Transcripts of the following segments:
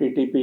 TTP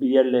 BLA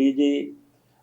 DG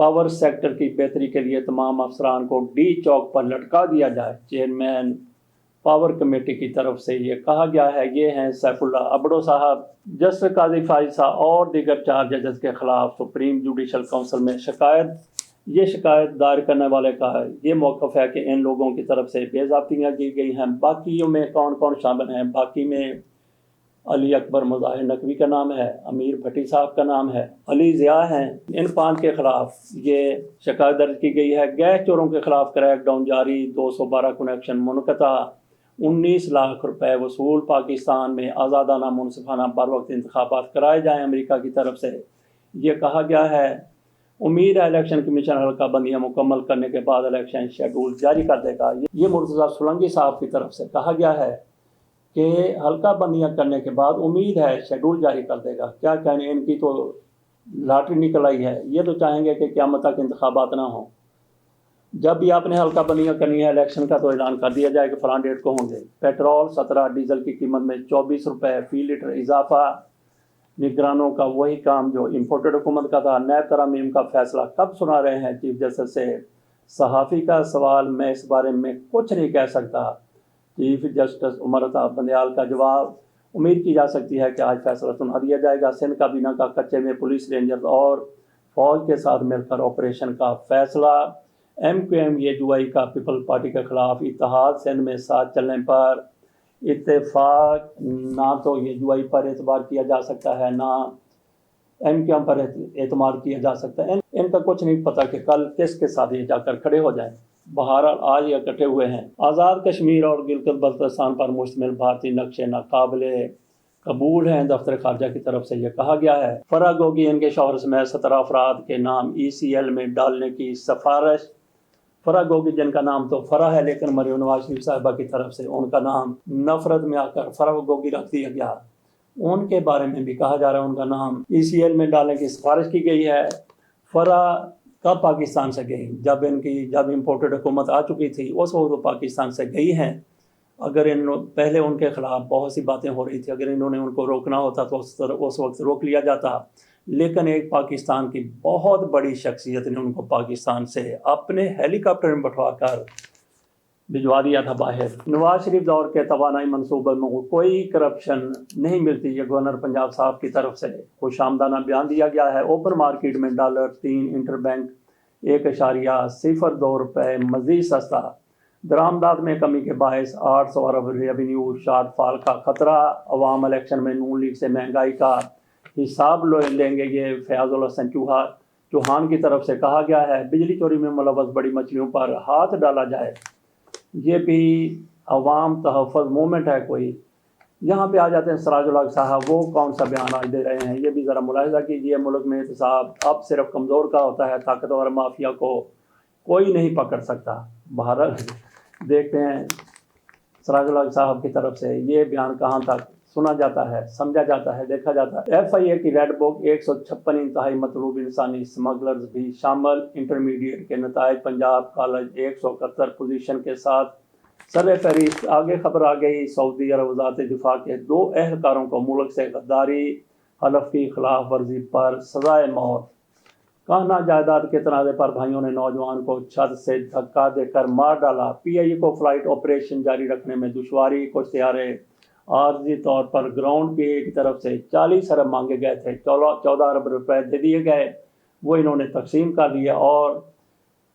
power sector کی بہتری کے لیے تمام افسران کو ڈی چوک پر لٹکا دیا جائے۔ چیئرمین پاور کمیٹی کی طرف سے یہ کہا گیا ہے۔ یہ ہیں سیف اللہ ابڑو صاحب، جسٹس قاضی فائز صاحب اور دیگر 4 ججز کے خلاف سپریم جوڈیشل کونسل میں شکایت۔ یہ شکایت دائر کرنے والے کا یہ موقف ہے کہ ان لوگوں کی طرف سے بے ضابطگیاں کی گئی ہیں۔ باقیوں میں کون کون شامل ہیں؟ باقی میں علی اکبر مظاہر نقوی کا نام ہے، امیر بھٹی صاحب کا نام ہے، علی ضیاء ہیں۔ ان 5 کے خلاف یہ شکایت درج کی گئی ہے۔ گیس چوروں کے خلاف کریک ڈاؤن جاری، 212 کنیکشن منقطع، 19 لاکھ روپے وصول۔ پاکستان میں آزادانہ منصفانہ بر وقت انتخابات کرائے جائیں امریکہ کی طرف سے، یہ کہا گیا ہے۔ امید ہے الیکشن کمیشن حلقہ بندیاں مکمل کرنے کے بعد الیکشن شیڈول جاری کر دے گا۔ یہ مرتضیٰ سولنگی صاحب کی طرف سے کہا گیا ہے کہ حلقہ بندیاں کرنے کے بعد امید ہے شیڈول جاری کر دے گا۔ کیا کہنے، ان کی تو لاٹری نکل آئی ہے۔ یہ تو چاہیں گے کہ قیامت تک انتخابات نہ ہوں۔ جب بھی آپ نے حلقہ بندیاں کرنی ہے الیکشن کا تو اعلان کر دیا جائے کہ فلاں ڈیٹ کو ہوں گے۔ پیٹرول 17، ڈیزل کی قیمت میں 24 روپے فی لیٹر اضافہ۔ نگرانوں کا وہی کام جو امپورٹڈ حکومت کا تھا۔ نیب ترامیم کا فیصلہ کب سنا رہے ہیں چیف جسٹس سے؟ صحافی کا سوال، میں اس بارے میں کچھ نہیں کہہ سکتا۔ چیف جسٹس عمر عطا بندیال کا جواب، امید کی جا سکتی ہے کہ آج فیصلہ سنا دیا جائے گا۔ سندھ کابینہ کا کچے میں پولیس رینجرز اور فوج کے ساتھ مل کر آپریشن کا فیصلہ۔ ایم کیو ایم یجوائی کا پیپل پارٹی کے خلاف اتحاد سندھ میں ساتھ چلنے پر اتفاق۔ نہ تو یجوائی پر اعتبار کیا جا سکتا ہے، نہ ایم کیو ایم پر اعتماد کیا جا سکتا ہے۔ ان کا کچھ نہیں پتا کہ کل کس کے ساتھ یہ جا کر کھڑے ہو جائیں۔ بہرحال آج یہ اکٹھے ہوئے ہیں۔ آزاد کشمیر اور گلگت بلتستان پر مشتمل بھارتی نقشے ناقابل قبول ہیں، دفتر خارجہ کی طرف سے یہ کہا گیا ہے۔ فرح گوگی ان کے شوہر سمیت 17 افراد کے نام ECL میں ڈالنے کی سفارش۔ فرح گوگی جن کا نام تو فرح ہے لیکن مریم نواز شریف صاحبہ کی طرف سے ان کا نام نفرت میں آ کر فرح گوگی رکھ دیا گیا۔ ان کے بارے میں بھی کہا جا رہا ہے ان کا نام ECL میں ڈالنے کی سفارش کی گئی ہے۔ فرح کب پاکستان سے گئی؟ جب امپورٹڈ حکومت آ چکی تھی اس وقت وہ پاکستان سے گئی ہیں۔ اگر پہلے ان کے خلاف بہت سی باتیں ہو رہی تھی، اگر انہوں نے ان کو روکنا ہوتا تو اس وقت روک لیا جاتا، لیکن ایک پاکستان کی بہت بڑی شخصیت نے ان کو پاکستان سے اپنے ہیلی کاپٹر میں بٹھوا کر بھجوا دیا تھا باہر۔ نواز شریف دور کے توانائی منصوبے میں کوئی کرپشن نہیں ملتی، یہ گورنر پنجاب صاحب کی طرف سے خوش آمدانہ بیان دیا گیا ہے۔ اوپن مارکیٹ میں $3 انٹر بینک 1.02 روپے مزید سستا۔ درآمدات میں کمی کے باعث 800 ارب ریونیو شارٹ فال کا خطرہ۔ عوام الیکشن میں نون لیگ سے مہنگائی کا حساب لیں گے، یہ فیاض الحسن چوہان کی طرف سے کہا گیا ہے۔ بجلی چوری میں ملوث بڑی مچھلیوں پر ہاتھ ڈالا جائے، یہ بھی عوام تحفظ موومنٹ ہے کوئی۔ یہاں پہ آ جاتے ہیں سراج الحق صاحب، وہ کون سا بیان آج دے رہے ہیں یہ بھی ذرا ملاحظہ کیجیے۔ ملک میں احتساب اب صرف کمزور کا ہوتا ہے، طاقتور مافیا کو کوئی نہیں پکڑ سکتا۔ بہرحال دیکھتے ہیں سراج الحق صاحب کی طرف سے یہ بیان کہاں تک سنا جاتا ہے، سمجھا جاتا ہے، دیکھا جاتا ہے۔ FIA کی ریڈ بک 156 انتہائی مطلوب انسانی اسمگلرز بھی شامل۔ انٹرمیڈیٹ کے نتائج، پنجاب کالج 171 پوزیشن کے ساتھ سر فہرست۔ آگے خبر آ گئی، سعودی عرب وزارت دفاع کے 2 اہلکاروں کو ملک سے غداری حلف کی خلاف ورزی پر سزائے موت۔ کہنا جائیداد کے تنازع پر بھائیوں نے نوجوان کو چھت سے دھکا دے کر مار ڈالا۔ PIA کو فلائٹ آپریشن جاری رکھنے میں دشواری، کچھ طیارے عارضی طور پر گراؤنڈ PIA کی طرف سے 40 ارب مانگے گئے تھے، 14 ارب روپے دے دیے گئے، وہ انہوں نے تقسیم کر لیا اور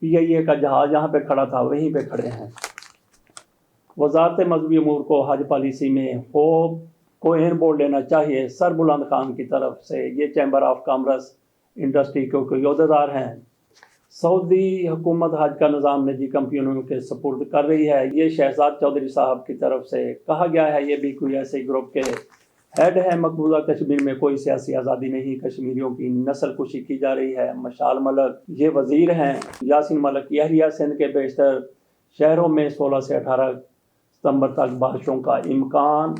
PIA کا جہاز جہاں پہ کھڑا تھا وہیں پہ کھڑے ہیں۔ وزارت مذہبی امور کو حج پالیسی میں ہوپ کو ان بورڈ لینا چاہیے، سر بلند خان کی طرف سے۔ یہ چیمبر آف کامرس انڈسٹری کے عہدیدار ہیں۔ سعودی حکومت حج کا نظام نجی کمپنیوں کے سپرد کر رہی ہے، یہ شہزاد چودھری صاحب کی طرف سے کہا گیا ہے۔ یہ بھی کوئی ایسے گروپ کے ہیڈ ہے۔ مقبوضہ کشمیر میں کوئی سیاسی آزادی نہیں، کشمیریوں کی نسل کشی کی جا رہی ہے۔ مشال ملک یہ وزیر ہیں۔ یاسین ملک اہلیہ، سندھ کے بیشتر شہروں میں 16 سے 18 ستمبر تک بارشوں کا امکان۔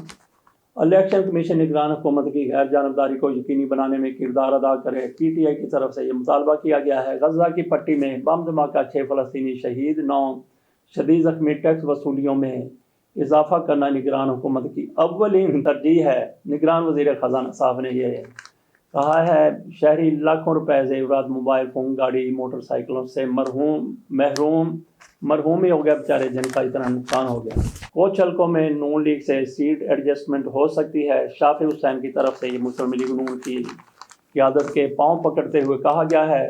الیکشن کمیشن نگران حکومت کی غیر جانبداری کو یقینی بنانے میں کردار ادا کرے، PTI کی طرف سے یہ مطالبہ کیا گیا ہے۔ غزہ کی پٹی میں بم دھماکہ، 6 فلسطینی شہید، 9 شدید زخمی۔ ٹیکس وصولیوں میں اضافہ کرنا نگران حکومت کی اولین ترجیح ہے۔ نگران وزیر خزانہ صاحب نے یہ کہا ہے شہری لاکھوں روپے زیورات موبائل فون گاڑی موٹر سائیکلوں سے مرحوم ہی ہو گیا بیچارے، جن کا اتنا نقصان ہو گیا۔ کوچ حلقوں میں نون لیگ سے سیٹ ایڈجسٹمنٹ ہو سکتی ہے، شافی حسین کی طرف سے یہ مسلم لیگ نون کی قیادت کے پاؤں پکڑتے ہوئے کہا گیا ہے۔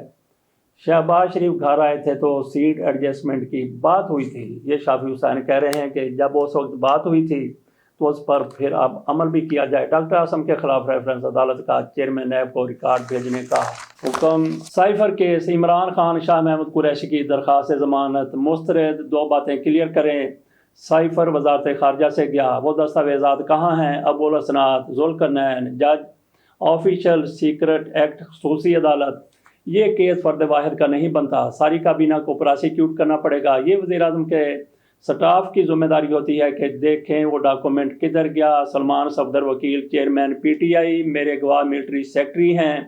شہباز شریف گھر آئے تھے تو سیٹ ایڈجسٹمنٹ کی بات ہوئی تھی، یہ شافی حسین کہہ رہے ہیں کہ جب اس وقت بات ہوئی تھی تو اس پر پھر اب عمل بھی کیا جائے۔ ڈاکٹر اعظم کے خلاف ریفرنس عدالت کا چیئرمین نیب کو ریکارڈ بھیجنے کا حکم۔ سائفر کیس عمران خان شاہ محمود قریشی کی درخواست ضمانت مسترد، دو باتیں کلیئر کریں۔ سائفر وزارت خارجہ سے گیا، وہ دستاویزات کہاں ہیں؟ ابوالحسنات ذوالقرنین، جج آفیشل سیکرٹ ایکٹ خصوصی عدالت۔ یہ کیس فرد واحد کا نہیں بنتا، ساری کابینہ کو پراسیکیوٹ کرنا پڑے گا۔ یہ وزیر اعظم کے سٹاف کی ذمہ داری ہوتی ہے کہ دیکھیں وہ ڈاکومنٹ کدھر گیا۔ سلمان صفدر وکیل چیئرمین پی ٹی آئی، میرے گواہ ملٹری سیکرٹری ہیں۔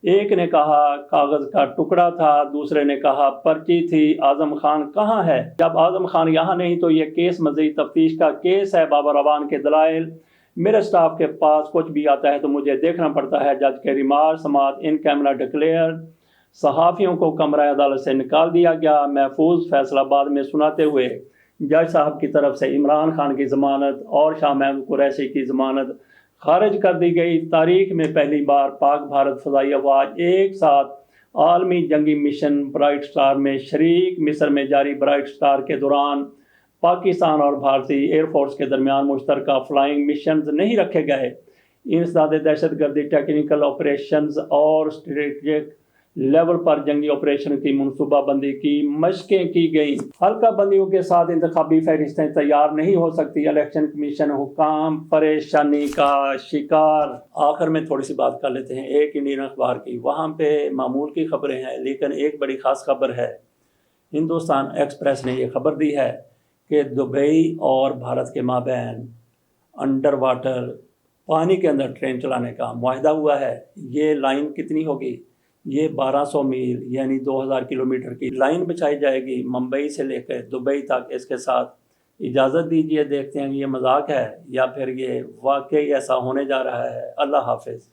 ایک نے کہا کاغذ کا ٹکڑا تھا، دوسرے نے کہا پرچی تھی۔ اعظم خان کہاں ہے؟ جب اعظم خان یہاں نہیں تو یہ کیس مزید تفتیش کا کیس ہے۔ بابر اعوان کے دلائل، میرے سٹاف کے پاس کچھ بھی آتا ہے تو مجھے دیکھنا پڑتا ہے۔ جج کے ریمارک سماعت ان کیمرہ ڈکلیئر۔ صحافیوں کو کمرہ عدالت سے نکال دیا گیا۔ محفوظ فیصلہ بعد میں سناتے ہوئے جج صاحب کی طرف سے عمران خان کی ضمانت اور شاہ محمود قریشی کی ضمانت خارج کر دی گئی۔ تاریخ میں پہلی بار پاک بھارت فضائی افواج ایک ساتھ عالمی جنگی مشن برائٹ سٹار میں شریک۔ مصر میں جاری برائٹ سٹار کے دوران پاکستان اور بھارتی ایئر فورس کے درمیان مشترکہ فلائنگ مشنز نہیں رکھے گئے۔ انسداد دہشت گردی، ٹیکنیکل آپریشنز اور اسٹریٹجک لیول پر جنگی آپریشن کی منصوبہ بندی کی مشقیں کی گئیں۔ حلقہ بندیوں کے ساتھ انتخابی فہرستیں تیار نہیں ہو سکتی، الیکشن کمیشن حکام پریشانی کا شکار۔ آخر میں تھوڑی سی بات کر لیتے ہیں ایک انڈین اخبار کی، وہاں پہ معمول کی خبریں ہیں لیکن ایک بڑی خاص خبر ہے۔ ہندوستان ایکسپریس نے یہ خبر دی ہے کہ دبئی اور بھارت کے مابین انڈر واٹر پانی کے اندر ٹرین چلانے کا معاہدہ ہوا ہے۔ یہ لائن کتنی ہوگی؟ یہ 1200 میل یعنی 2000 کلومیٹر کی لائن بچھائی جائے گی ممبئی سے لے کر دبئی تک۔ اس کے ساتھ اجازت دیجیے، دیکھتے ہیں یہ مذاق ہے یا پھر یہ واقعی ایسا ہونے جا رہا ہے۔ اللہ حافظ۔